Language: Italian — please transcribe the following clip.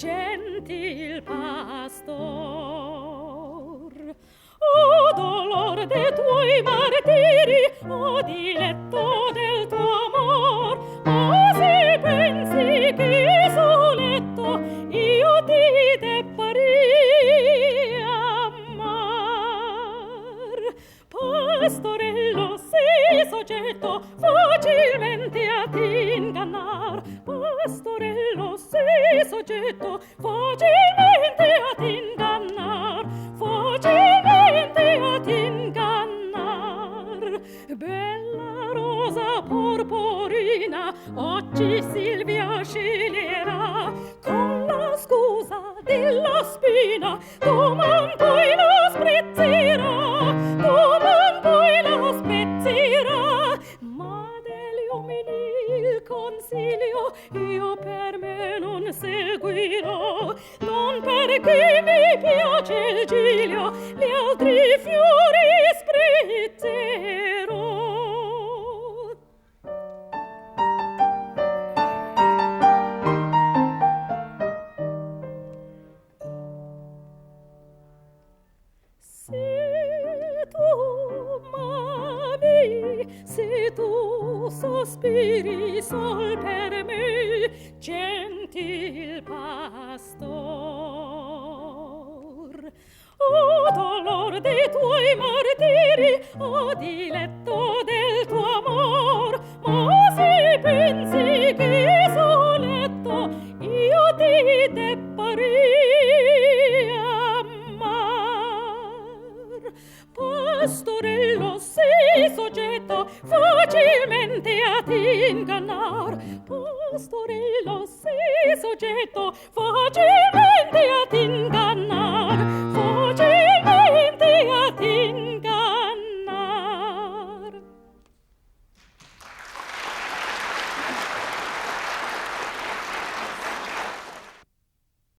gentil pastor. O dolor de tuoi martiri, o diletto del tuo amor, o se pensi che sul letto io ti debbarì amar. Pastorello, sei soggetto facilmente ad ingannar. Pastorello, sei soggetto facilmente ad ingannar. Facilmente ad ingannar. Bella rosa porporina, oggi Silvia sceglierà. Con la scusa della spina, doman poi la sprezzerà. Doman poi la sprezzerà. Ma degli uomini il consiglio io per me non seguirò. Non perché mi piace il giglio, gli altri fiori sprezzerò. Se tu sospiri sol per me, gentil pastor. O dolor dei tuoi martiri, o diletto del tuo amor, ma se pensi che sul letto io ti debbarì amar. Pastorello, sei soggetto facilmente ad ingannar. Pastorello, sei soggetto facilmente ad ingannar.